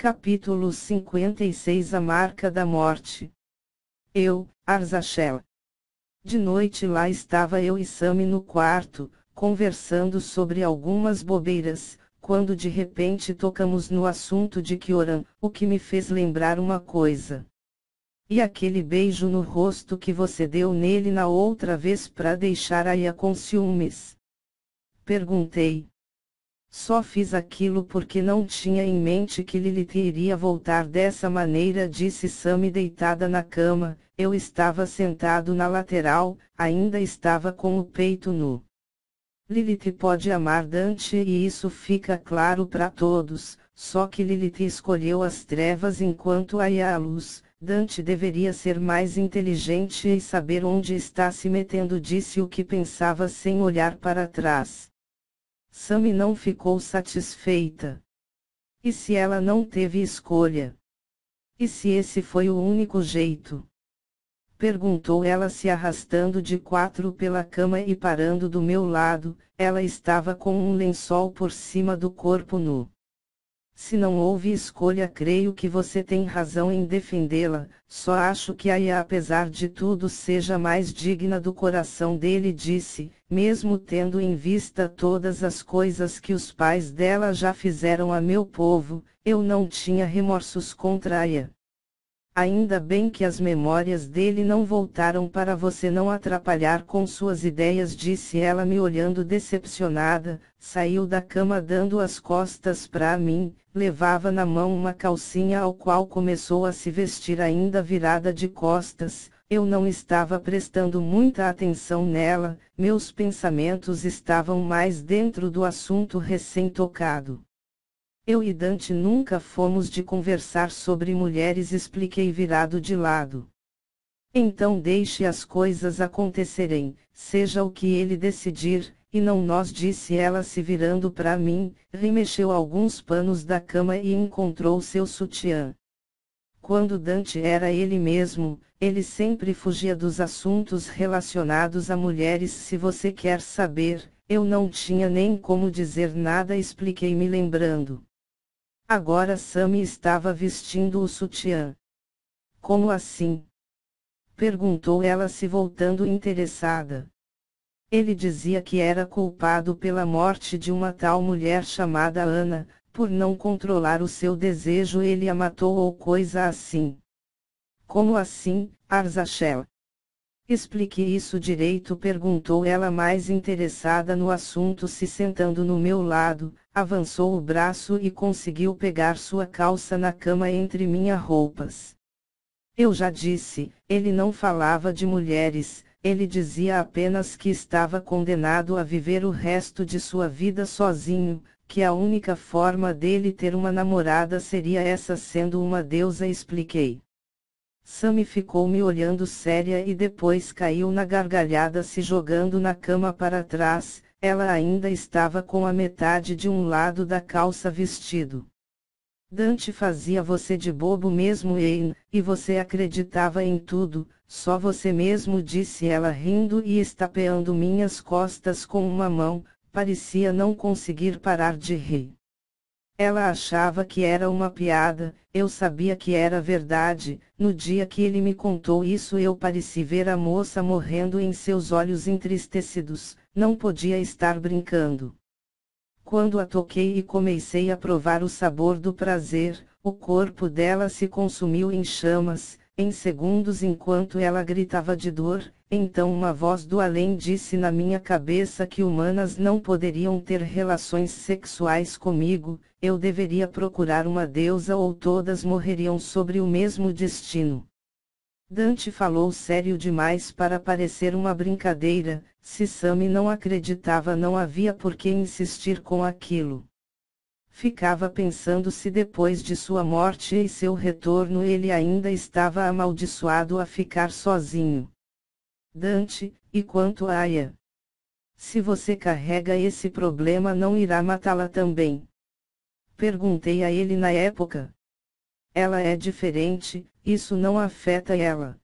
Capítulo 56 A Marca da Morte. Eu, Arzachel. De noite lá estava eu e Sami no quarto, conversando sobre algumas bobeiras, quando de repente tocamos no assunto de Kioran, o que me fez lembrar uma coisa. E aquele beijo no rosto que você deu nele na outra vez para deixar Aya com ciúmes? Perguntei. Só fiz aquilo porque não tinha em mente que Lilith iria voltar dessa maneira, disse Sami deitada na cama. Eu estava sentado na lateral, ainda estava com o peito nu. Lilith pode amar Dante e isso fica claro para todos, só que Lilith escolheu as trevas enquanto Aya a luz. Dante deveria ser mais inteligente e saber onde está se metendo, disse o que pensava sem olhar para trás. Sami não ficou satisfeita. E se ela não teve escolha? E se esse foi o único jeito? Perguntou ela, se arrastando de quatro pela cama e parando do meu lado. Ela estava com um lençol por cima do corpo nu. Se não houve escolha, creio que você tem razão em defendê-la, só acho que Aya, apesar de tudo, seja mais digna do coração dele, disse, mesmo tendo em vista todas as coisas que os pais dela já fizeram a meu povo. Eu não tinha remorsos contra Aya. Ainda bem que as memórias dele não voltaram para você não atrapalhar com suas ideias, disse ela, me olhando decepcionada. Saiu da cama dando as costas para mim, levava na mão uma calcinha ao qual começou a se vestir ainda virada de costas. Eu não estava prestando muita atenção nela, meus pensamentos estavam mais dentro do assunto recém-tocado. Eu e Dante nunca fomos de conversar sobre mulheres, expliquei virado de lado. Então deixe as coisas acontecerem, seja o que ele decidir, e não nós, disse ela se virando para mim, remexeu alguns panos da cama e encontrou seu sutiã. Quando Dante era ele mesmo, ele sempre fugia dos assuntos relacionados a mulheres. Se você quer saber, eu não tinha nem como dizer nada, expliquei me lembrando. Agora Sami estava vestindo o sutiã. Como assim? Perguntou ela, se voltando interessada. Ele dizia que era culpado pela morte de uma tal mulher chamada Ana, por não controlar o seu desejo ele a matou ou coisa assim. Como assim, Arzachel? Explique isso direito, perguntou ela, mais interessada no assunto, se sentando no meu lado, avançou o braço e conseguiu pegar sua calça na cama entre minhas roupas. Eu já disse, ele não falava de mulheres, ele dizia apenas que estava condenado a viver o resto de sua vida sozinho, que a única forma dele ter uma namorada seria essa, sendo uma deusa, expliquei. Sami ficou me olhando séria e depois caiu na gargalhada, se jogando na cama para trás. Ela ainda estava com a metade de um lado da calça vestido. Dante fazia você de bobo mesmo, Ein, e você acreditava em tudo, só você mesmo, disse ela rindo e estapeando minhas costas com uma mão, parecia não conseguir parar de rir. Ela achava que era uma piada, eu sabia que era verdade. No dia que ele me contou isso, eu pareci ver a moça morrendo em seus olhos entristecidos, não podia estar brincando. Quando a toquei e comecei a provar o sabor do prazer, o corpo dela se consumiu em chamas, em segundos, enquanto ela gritava de dor. Então uma voz do além disse na minha cabeça que humanas não poderiam ter relações sexuais comigo, eu deveria procurar uma deusa ou todas morreriam sobre o mesmo destino. Dante falou sério demais para parecer uma brincadeira. Se Sami não acreditava, não havia por que insistir com aquilo. Ficava pensando se depois de sua morte e seu retorno ele ainda estava amaldiçoado a ficar sozinho. Dante, e quanto a Aya? Se você carrega esse problema, não irá matá-la também? Perguntei a ele na época. Ela é diferente, isso não afeta ela.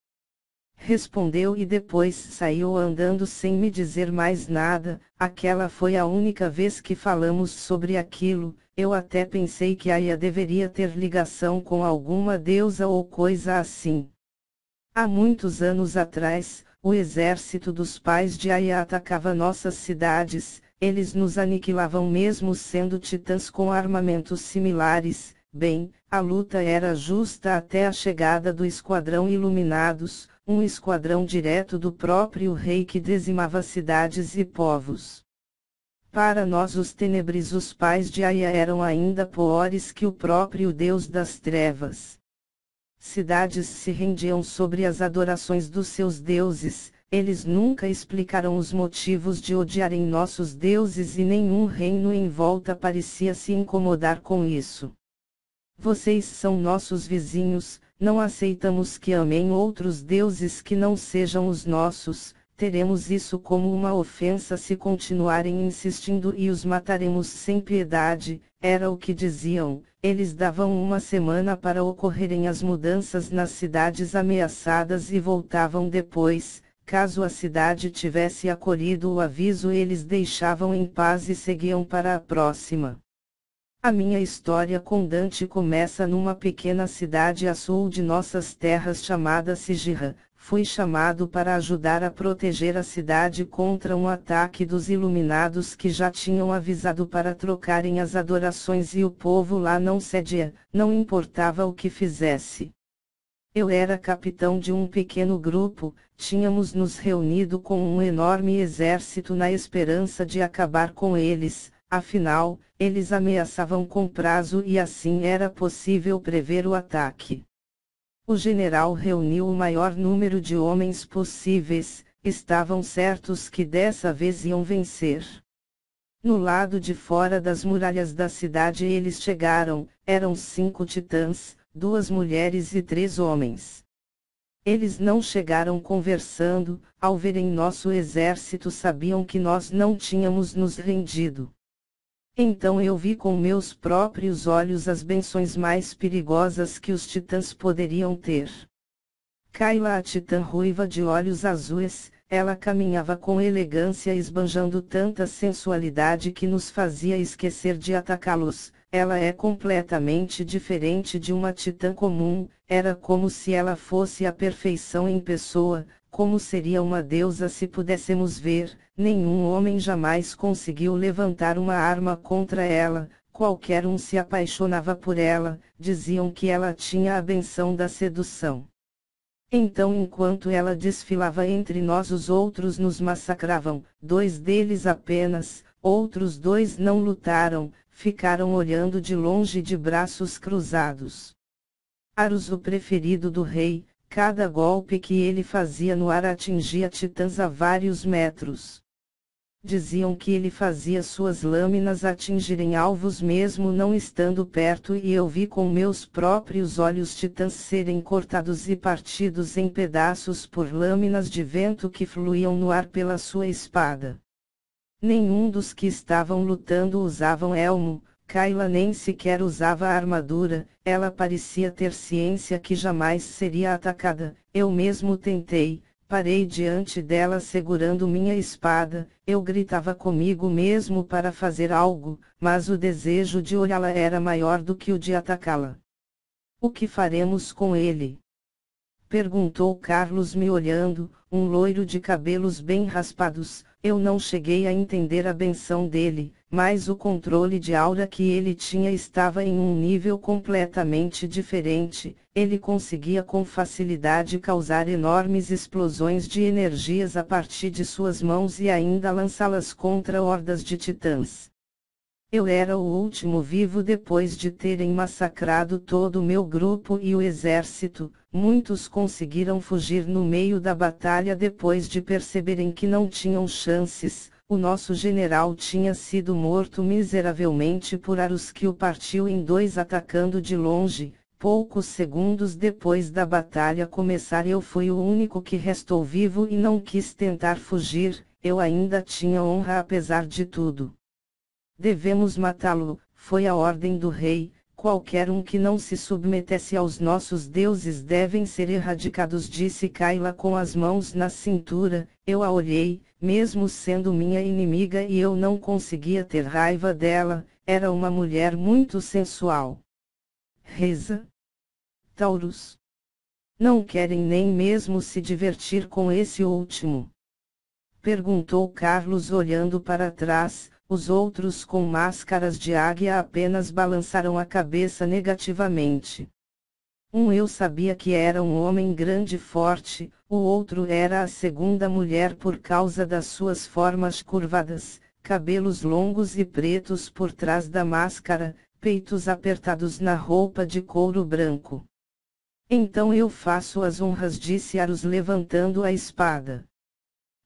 Respondeu e depois saiu andando sem me dizer mais nada. Aquela foi a única vez que falamos sobre aquilo. Eu até pensei que Aya deveria ter ligação com alguma deusa ou coisa assim. Há muitos anos atrás, o exército dos pais de Aya atacava nossas cidades. Eles nos aniquilavam mesmo sendo titãs com armamentos similares. Bem, a luta era justa até a chegada do Esquadrão Iluminados, um esquadrão direto do próprio rei que dizimava cidades e povos. Para nós os Tenebris, os pais de Aya eram ainda piores que o próprio Deus das Trevas. Cidades se rendiam sobre as adorações dos seus deuses. Eles nunca explicaram os motivos de odiarem nossos deuses e nenhum reino em volta parecia se incomodar com isso. Vocês são nossos vizinhos, não aceitamos que amem outros deuses que não sejam os nossos, teremos isso como uma ofensa se continuarem insistindo e os mataremos sem piedade, era o que diziam. Eles davam uma semana para ocorrerem as mudanças nas cidades ameaçadas e voltavam depois. Caso a cidade tivesse acolhido o aviso, eles deixavam em paz e seguiam para a próxima. A minha história com Dante começa numa pequena cidade a sul de nossas terras chamada Sigira. Fui chamado para ajudar a proteger a cidade contra um ataque dos Iluminados que já tinham avisado para trocarem as adorações e o povo lá não cedia, não importava o que fizesse. Eu era capitão de um pequeno grupo, tínhamos nos reunido com um enorme exército na esperança de acabar com eles, afinal, eles ameaçavam com prazo e assim era possível prever o ataque. O general reuniu o maior número de homens possíveis, estavam certos que dessa vez iam vencer. No lado de fora das muralhas da cidade eles chegaram, eram 5 titãs, 2 mulheres e 3 homens. Eles não chegaram conversando, ao verem nosso exército sabiam que nós não tínhamos nos rendido. Então eu vi com meus próprios olhos as benções mais perigosas que os titãs poderiam ter. Kayla, a titã ruiva de olhos azuis, ela caminhava com elegância esbanjando tanta sensualidade que nos fazia esquecer de atacá-los. Ela é completamente diferente de uma titã comum, era como se ela fosse a perfeição em pessoa, como seria uma deusa se pudéssemos ver. Nenhum homem jamais conseguiu levantar uma arma contra ela, qualquer um se apaixonava por ela, diziam que ela tinha a benção da sedução. Então, enquanto ela desfilava entre nós, os outros nos massacravam. 2 deles apenas, outros 2 não lutaram, ficaram olhando de longe de braços cruzados. Aros, o preferido do rei, cada golpe que ele fazia no ar atingia titãs a vários metros. Diziam que ele fazia suas lâminas atingirem alvos mesmo não estando perto, e eu vi com meus próprios olhos titãs serem cortados e partidos em pedaços por lâminas de vento que fluíam no ar pela sua espada. Nenhum dos que estavam lutando usavam elmo, Kayla nem sequer usava armadura, ela parecia ter ciência que jamais seria atacada. Eu mesmo tentei. Parei diante dela segurando minha espada, eu gritava comigo mesmo para fazer algo, mas o desejo de olhá-la era maior do que o de atacá-la. O que faremos com ele? Perguntou Carlos me olhando, um loiro de cabelos bem raspados. Eu não cheguei a entender a benção dele, mas o controle de aura que ele tinha estava em um nível completamente diferente. Ele conseguia com facilidade causar enormes explosões de energias a partir de suas mãos e ainda lançá-las contra hordas de titãs. Eu era o último vivo depois de terem massacrado todo o meu grupo e o exército. Muitos conseguiram fugir no meio da batalha depois de perceberem que não tinham chances. O nosso general tinha sido morto miseravelmente por Aros, que o partiu em 2 atacando de longe. Poucos segundos depois da batalha começar, eu fui o único que restou vivo e não quis tentar fugir. Eu ainda tinha honra apesar de tudo. Devemos matá-lo, foi a ordem do rei. qualquer um que não se submetesse aos nossos deuses devem ser erradicados, disse Kayla com as mãos na cintura. Eu a olhei, mesmo sendo minha inimiga, e eu não conseguia ter raiva dela, era uma mulher muito sensual. Reza. Taurus. Não querem nem mesmo se divertir com esse último? Perguntou Carlos olhando para trás. Os outros com máscaras de águia apenas balançaram a cabeça negativamente. Eu sabia que era um homem grande e forte, o outro era a segunda mulher por causa das suas formas curvadas, cabelos longos e pretos por trás da máscara, peitos apertados na roupa de couro branco. Então eu faço as honras, disse Aros levantando a espada.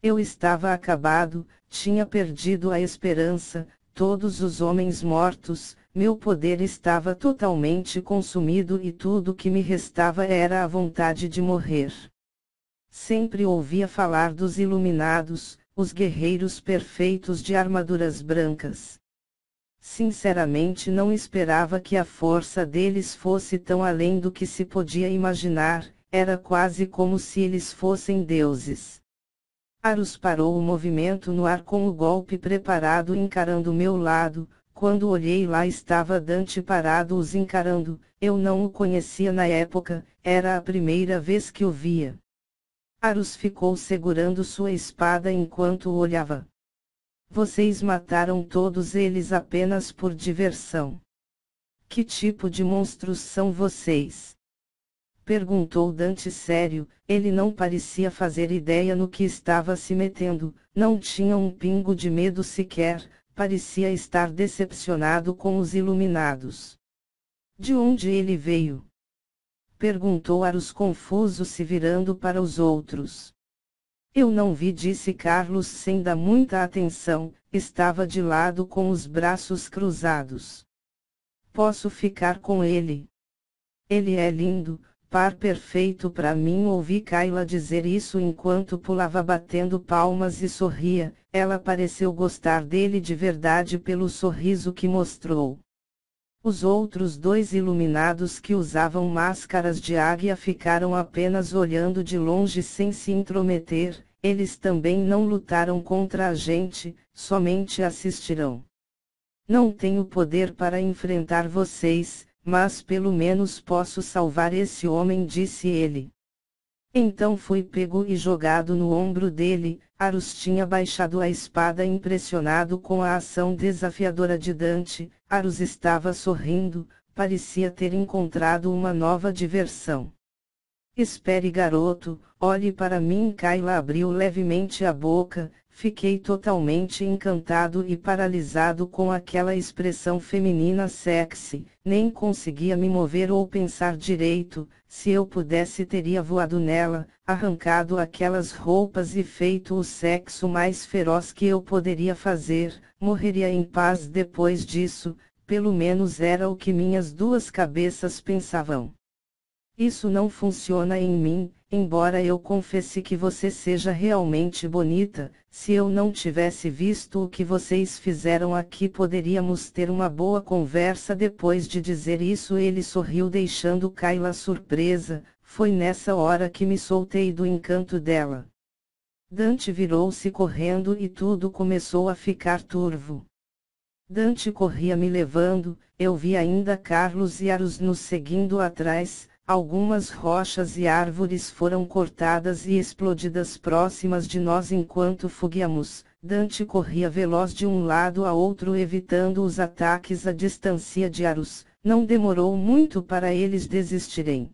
Eu estava acabado, tinha perdido a esperança, todos os homens mortos, meu poder estava totalmente consumido e tudo que me restava era a vontade de morrer. Sempre ouvia falar dos iluminados, os guerreiros perfeitos de armaduras brancas. Sinceramente não esperava que a força deles fosse tão além do que se podia imaginar, era quase como se eles fossem deuses. Aros parou o movimento no ar com o golpe preparado encarando meu lado. Quando olhei lá estava Dante parado os encarando. Eu não o conhecia na época, era a primeira vez que o via. Aros ficou segurando sua espada enquanto o olhava. Vocês mataram todos eles apenas por diversão. Que tipo de monstros são vocês? Perguntou Dante sério. Ele não parecia fazer ideia no que estava se metendo, não tinha um pingo de medo sequer, parecia estar decepcionado com os iluminados. De onde ele veio? Perguntou Aros confuso, se virando para os outros. Eu não vi, disse Carlos sem dar muita atenção, estava de lado com os braços cruzados. Posso ficar com ele? Ele é lindo. Par perfeito para mim, ouvi Kayla dizer isso enquanto pulava batendo palmas e sorria. Ela pareceu gostar dele de verdade pelo sorriso que mostrou. Os outros dois iluminados que usavam máscaras de águia ficaram apenas olhando de longe sem se intrometer. Eles também não lutaram contra a gente, somente assistirão. Não tenho poder para enfrentar vocês, mas pelo menos posso salvar esse homem, disse ele. Então fui pego e jogado no ombro dele. Aros tinha baixado a espada impressionado com a ação desafiadora de Dante. Aros estava sorrindo, parecia ter encontrado uma nova diversão. Espere, garoto, olhe para mim. Kayla abriu levemente a boca. Fiquei totalmente encantado e paralisado com aquela expressão feminina sexy, nem conseguia me mover ou pensar direito. Se eu pudesse teria voado nela, arrancado aquelas roupas e feito o sexo mais feroz que eu poderia fazer, morreria em paz depois disso, pelo menos era o que minhas duas cabeças pensavam. Isso não funciona em mim, embora eu confesse que você seja realmente bonita. Se eu não tivesse visto o que vocês fizeram aqui, poderíamos ter uma boa conversa. Depois de dizer isso, ele sorriu, deixando Kayla surpresa. Foi nessa hora que me soltei do encanto dela. Dante virou-se correndo e tudo começou a ficar turvo. Dante corria me levando, eu vi ainda Carlos e Aros nos seguindo atrás. Algumas rochas e árvores foram cortadas e explodidas próximas de nós enquanto fugíamos. Dante corria veloz de um lado a outro evitando os ataques à distância de Aros. Não demorou muito para eles desistirem.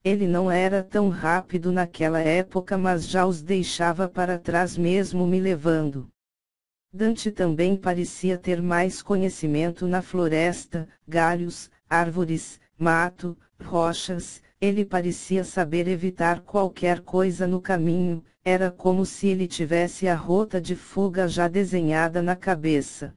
Ele não era tão rápido naquela época, mas já os deixava para trás mesmo me levando. Dante também parecia ter mais conhecimento na floresta, galhos, árvores, mato, rochas. Ele parecia saber evitar qualquer coisa no caminho, era como se ele tivesse a rota de fuga já desenhada na cabeça.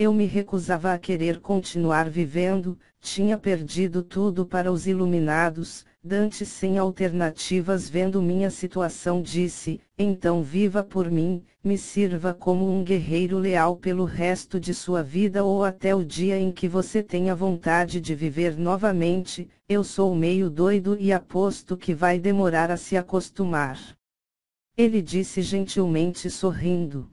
Eu me recusava a querer continuar vivendo, tinha perdido tudo para os iluminados. Dante, sem alternativas, vendo minha situação, disse: então viva por mim, me sirva como um guerreiro leal pelo resto de sua vida ou até o dia em que você tenha vontade de viver novamente. Eu sou meio doido e aposto que vai demorar a se acostumar. Ele disse gentilmente, sorrindo.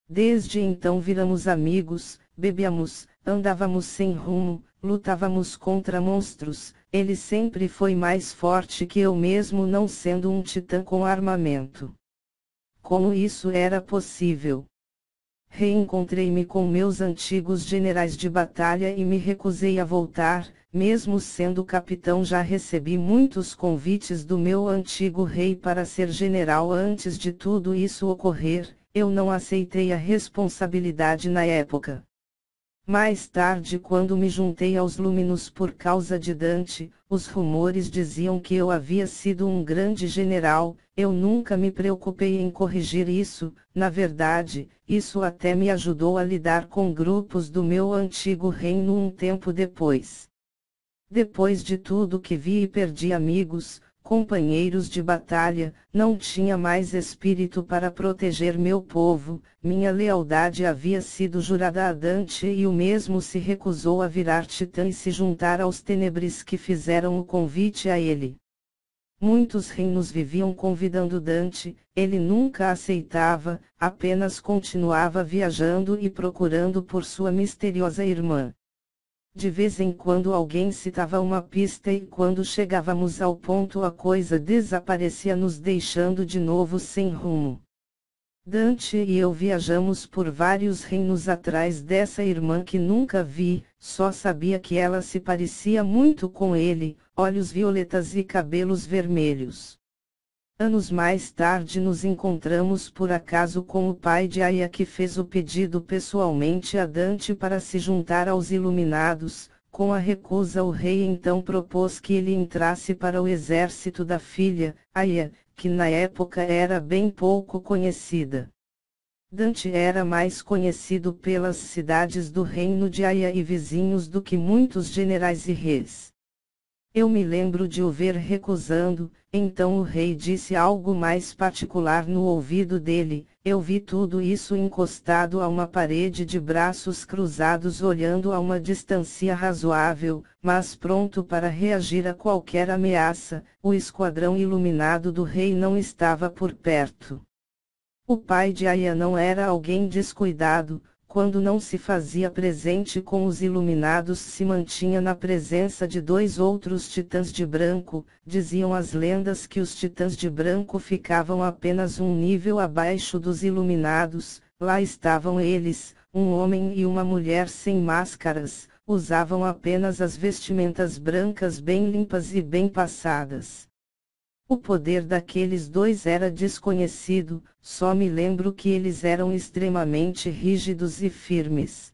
Desde então viramos amigos, bebíamos, andávamos sem rumo, lutávamos contra monstros. Ele sempre foi mais forte que eu, mesmo não sendo um titã com armamento. Como isso era possível? Reencontrei-me com meus antigos generais de batalha e me recusei a voltar. Mesmo sendo capitão, já recebi muitos convites do meu antigo rei para ser general. Antes de tudo isso ocorrer, eu não aceitei a responsabilidade na época. Mais tarde, quando me juntei aos Luminos por causa de Dante, os rumores diziam que eu havia sido um grande general. Eu nunca me preocupei em corrigir isso. Na verdade, isso até me ajudou a lidar com grupos do meu antigo reino um tempo depois. Depois de tudo que vi e perdi amigos, companheiros de batalha, não tinha mais espírito para proteger meu povo. Minha lealdade havia sido jurada a Dante e o mesmo se recusou a virar titã e se juntar aos tenebres que fizeram o convite a ele. Muitos reinos viviam convidando Dante, ele nunca aceitava, apenas continuava viajando e procurando por sua misteriosa irmã. De vez em quando alguém citava uma pista e quando chegávamos ao ponto a coisa desaparecia, nos deixando de novo sem rumo. Dante e eu viajamos por vários reinos atrás dessa irmã que nunca vi, só sabia que ela se parecia muito com ele, olhos violetas e cabelos vermelhos. Anos mais tarde nos encontramos por acaso com o pai de Aya, que fez o pedido pessoalmente a Dante para se juntar aos Iluminados. Com a recusa, o rei então propôs que ele entrasse para o exército da filha, Aya, que na época era bem pouco conhecida. Dante era mais conhecido pelas cidades do reino de Aya e vizinhos do que muitos generais e reis. Eu me lembro de o ver recusando. Então o rei disse algo mais particular no ouvido dele. Eu vi tudo isso encostado a uma parede de braços cruzados, olhando a uma distância razoável, mas pronto para reagir a qualquer ameaça. O esquadrão iluminado do rei não estava por perto. O pai de Aya não era alguém descuidado. Quando não se fazia presente com os Iluminados, se mantinha na presença de 2 outros titãs de branco. Diziam as lendas que os titãs de branco ficavam apenas um nível abaixo dos Iluminados. Lá estavam eles, um homem e uma mulher sem máscaras, usavam apenas as vestimentas brancas bem limpas e bem passadas. O poder daqueles 2 era desconhecido, só me lembro que eles eram extremamente rígidos e firmes.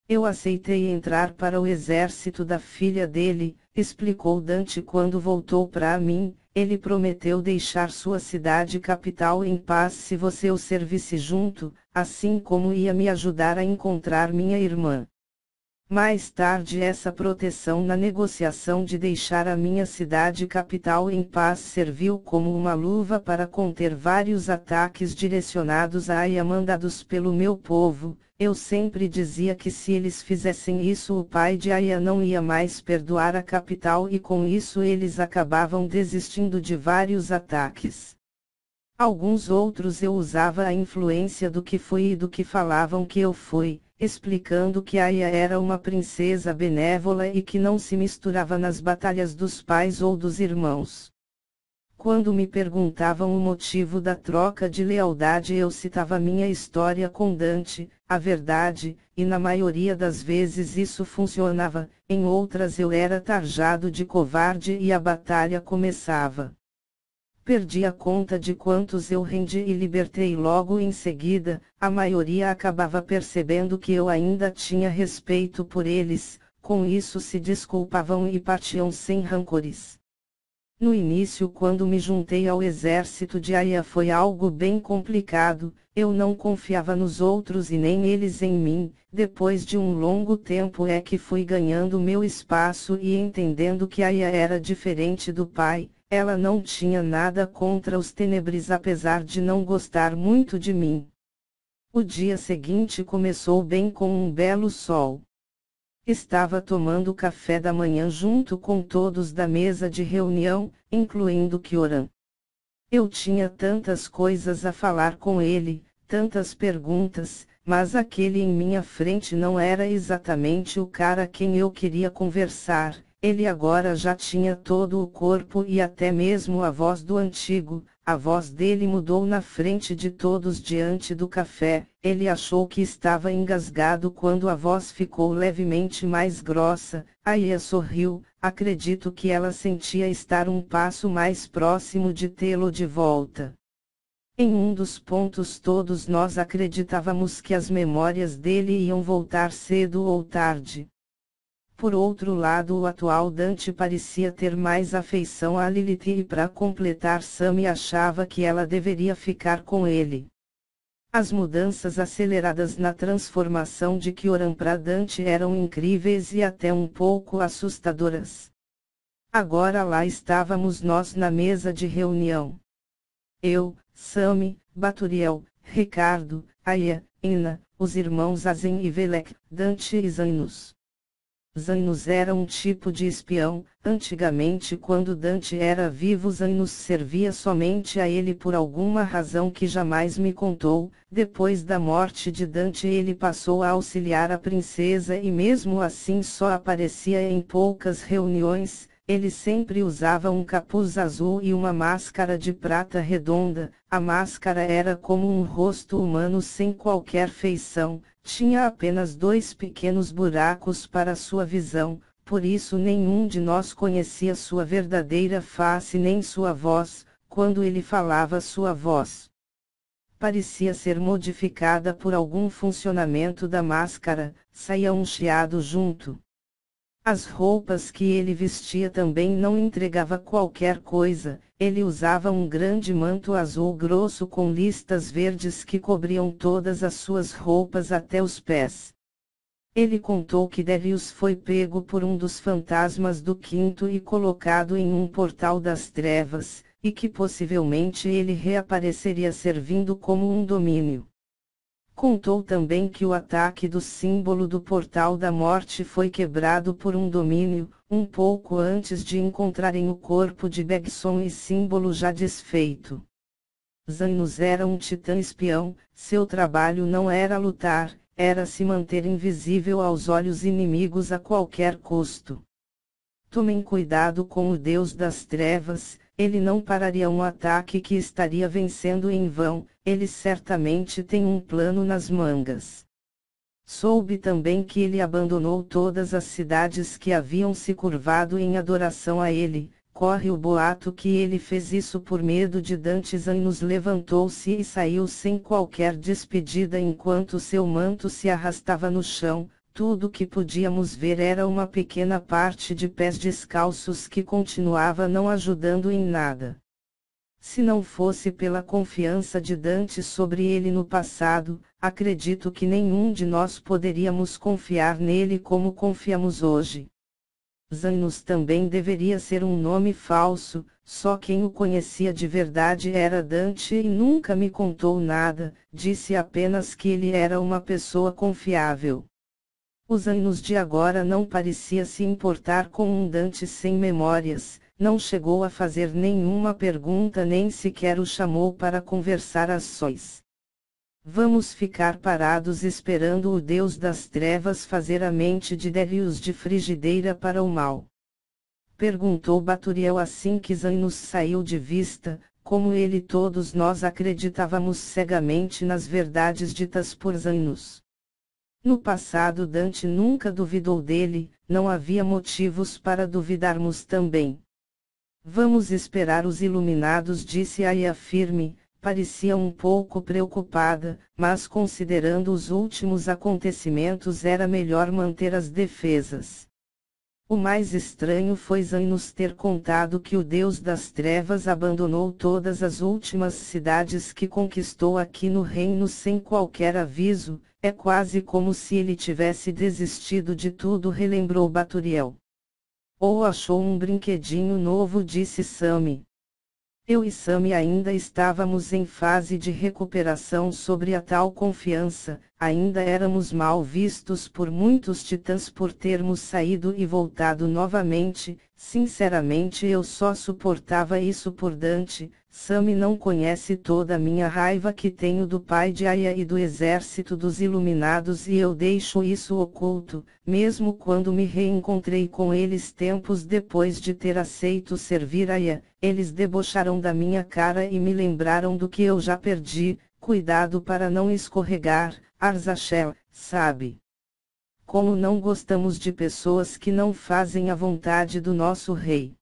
Eu aceitei entrar para o exército da filha dele, explicou Dante quando voltou para mim. Ele prometeu deixar sua cidade capital em paz se você o servisse junto, assim como ia me ajudar a encontrar minha irmã. Mais tarde, essa proteção na negociação de deixar a minha cidade capital em paz serviu como uma luva para conter vários ataques direcionados a Aya mandados pelo meu povo. Eu sempre dizia que se eles fizessem isso, o pai de Aya não ia mais perdoar a capital e com isso eles acabavam desistindo de vários ataques. Alguns outros eu usava a influência do que fui e do que falavam que eu fui, explicando que Aya era uma princesa benévola e que não se misturava nas batalhas dos pais ou dos irmãos. Quando me perguntavam o motivo da troca de lealdade, eu citava minha história com Dante, a verdade, e na maioria das vezes isso funcionava, em outras eu era tarjado de covarde e a batalha começava. Perdi a conta de quantos eu rendi e libertei logo em seguida. A maioria acabava percebendo que eu ainda tinha respeito por eles, com isso se desculpavam e partiam sem rancores. No início, quando me juntei ao exército de Aya, foi algo bem complicado. Eu não confiava nos outros e nem eles em mim. Depois de um longo tempo é que fui ganhando meu espaço e entendendo que Aya era diferente do pai. Ela não tinha nada contra os Tenebris, apesar de não gostar muito de mim. O dia seguinte começou bem com um belo sol. Estava tomando café da manhã junto com todos da mesa de reunião, incluindo Kyoran. Eu tinha tantas coisas a falar com ele, tantas perguntas, mas aquele em minha frente não era exatamente o cara a quem eu queria conversar. Ele agora já tinha todo o corpo e até mesmo a voz do antigo. A voz dele mudou na frente de todos diante do café. Ele achou que estava engasgado quando a voz ficou levemente mais grossa. Aya sorriu. Acredito que ela sentia estar um passo mais próximo de tê-lo de volta. Em um dos pontos todos nós acreditávamos que as memórias dele iam voltar cedo ou tarde. Por outro lado, o atual Dante parecia ter mais afeição a Lilith e, para completar, Sami achava que ela deveria ficar com ele. As mudanças aceleradas na transformação de Kyoran para Dante eram incríveis e até um pouco assustadoras. Agora lá estávamos nós na mesa de reunião. Eu, Sami, Baturiel, Ricardo, Aya, Ina, os irmãos Azen e Velek, Dante e Zainos. Zainos era um tipo de espião. Antigamente, quando Dante era vivo, Zainos servia somente a ele por alguma razão que jamais me contou. Depois da morte de Dante, ele passou a auxiliar a princesa e mesmo assim só aparecia em poucas reuniões. Ele sempre usava um capuz azul e uma máscara de prata redonda. A máscara era como um rosto humano sem qualquer feição. Tinha apenas 2 pequenos buracos para sua visão, por isso nenhum de nós conhecia sua verdadeira face nem sua voz. Quando ele falava, sua voz parecia ser modificada por algum funcionamento da máscara, saía um chiado junto. As roupas que ele vestia também não entregava qualquer coisa. Ele usava um grande manto azul grosso com listas verdes que cobriam todas as suas roupas até os pés. Ele contou que Darius foi pego por um dos fantasmas do quinto e colocado em um portal das trevas, e que possivelmente ele reapareceria servindo como um domínio. Contou também que o ataque do símbolo do Portal da Morte foi quebrado por um domínio, um pouco antes de encontrarem o corpo de Begson e símbolo já desfeito. Zainos era um titã espião. Seu trabalho não era lutar, era se manter invisível aos olhos inimigos a qualquer custo. Tomem cuidado com o Deus das Trevas, ele não pararia um ataque que estaria vencendo em vão, ele certamente tem um plano nas mangas. Soube também que ele abandonou todas as cidades que haviam se curvado em adoração a ele. Corre o boato que ele fez isso por medo de Dante. Zainos levantou-se e saiu sem qualquer despedida enquanto seu manto se arrastava no chão. Tudo que podíamos ver era uma pequena parte de pés descalços que continuava não ajudando em nada. Se não fosse pela confiança de Dante sobre ele no passado, acredito que nenhum de nós poderíamos confiar nele como confiamos hoje. Zainos também deveria ser um nome falso, só quem o conhecia de verdade era Dante e nunca me contou nada, disse apenas que ele era uma pessoa confiável. Os Zainos de agora não parecia se importar com um Dante sem memórias, não chegou a fazer nenhuma pergunta nem sequer o chamou para conversar a sós. Vamos ficar parados esperando o Deus das Trevas fazer a mente de Darius de frigideira para o mal? Perguntou Baturiel assim que Zainos saiu de vista. Como ele, todos nós acreditávamos cegamente nas verdades ditas por Zainos. No passado Dante nunca duvidou dele, não havia motivos para duvidarmos também. Vamos esperar os iluminados, disse Aya firme. Parecia um pouco preocupada, mas considerando os últimos acontecimentos era melhor manter as defesas. O mais estranho foi Zan nos ter contado que o Deus das Trevas abandonou todas as últimas cidades que conquistou aqui no reino sem qualquer aviso, é quase como se ele tivesse desistido de tudo, relembrou Baturiel. Ou achou um brinquedinho novo, disse Sami. Eu e Sami ainda estávamos em fase de recuperação sobre a tal confiança, ainda éramos mal vistos por muitos titãs por termos saído e voltado novamente. Sinceramente eu só suportava isso por Dante. Sami não conhece toda a minha raiva que tenho do pai de Aya e do exército dos Iluminados, e eu deixo isso oculto, mesmo quando me reencontrei com eles tempos depois de ter aceito servir Aya. Eles debocharam da minha cara e me lembraram do que eu já perdi. Cuidado para não escorregar, Arzachel, sabe? Como não gostamos de pessoas que não fazem a vontade do nosso rei.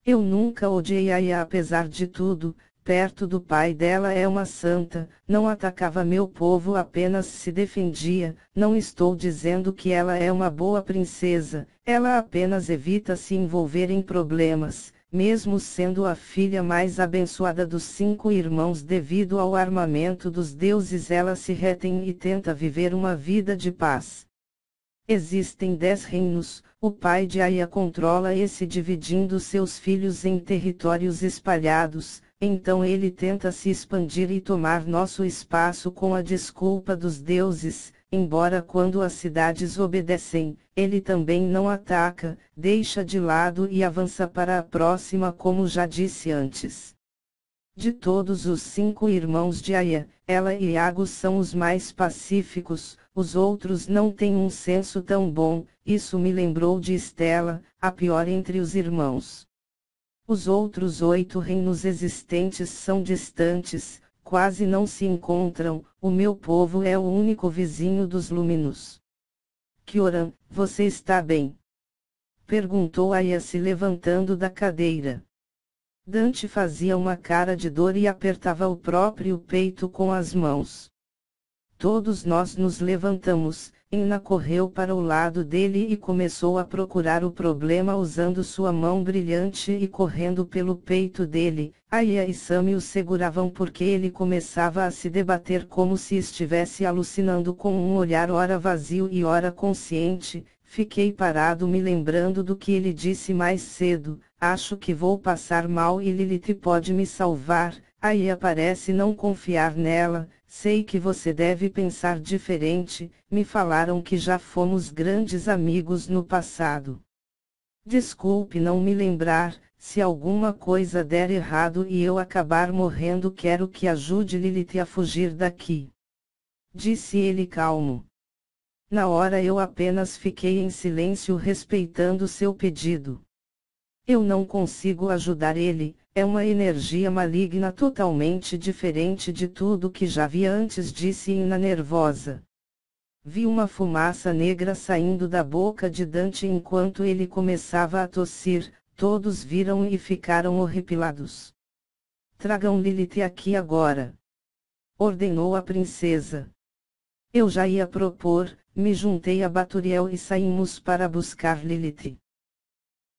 Eu nunca odiei Aya apesar de tudo, perto do pai dela é uma santa, não atacava meu povo, apenas se defendia. Não estou dizendo que ela é uma boa princesa, ela apenas evita se envolver em problemas. Mesmo sendo a filha mais abençoada dos 5 irmãos devido ao armamento dos deuses, ela se retém e tenta viver uma vida de paz. Existem 10 reinos, o pai de Aya controla esse dividindo seus filhos em territórios espalhados, então ele tenta se expandir e tomar nosso espaço com a desculpa dos deuses. Embora quando as cidades obedecem, ele também não ataca, deixa de lado e avança para a próxima, como já disse antes. De todos os 5 irmãos de Aya, ela e Iago são os mais pacíficos, os outros não têm um senso tão bom. Isso me lembrou de Estela, a pior entre os irmãos. Os outros 8 reinos existentes são distantes, quase não se encontram. O meu povo é o único vizinho dos Luminos. Kioran, você está bem? Perguntou Aya se levantando da cadeira. Dante fazia uma cara de dor e apertava o próprio peito com as mãos. Todos nós nos levantamos. Inna correu para o lado dele e começou a procurar o problema usando sua mão brilhante e correndo pelo peito dele. Aya e Sami o seguravam porque ele começava a se debater como se estivesse alucinando, com um olhar ora vazio e ora consciente. Fiquei parado me lembrando do que ele disse mais cedo. Acho que vou passar mal e Lilith pode me salvar. Aya parece não confiar nela. Sei que você deve pensar diferente. Me falaram que já fomos grandes amigos no passado. Desculpe não me lembrar. Se alguma coisa der errado e eu acabar morrendo, quero que ajude Lilith a fugir daqui. Disse ele calmo. Na hora eu apenas fiquei em silêncio respeitando seu pedido. Eu não consigo ajudar ele, é uma energia maligna totalmente diferente de tudo que já vi antes, disse Inna nervosa. Vi uma fumaça negra saindo da boca de Dante enquanto ele começava a tossir. Todos viram e ficaram horripilados. Tragam Lilith aqui agora, ordenou a princesa. Eu já ia propor, me juntei a Baturiel e saímos para buscar Lilith.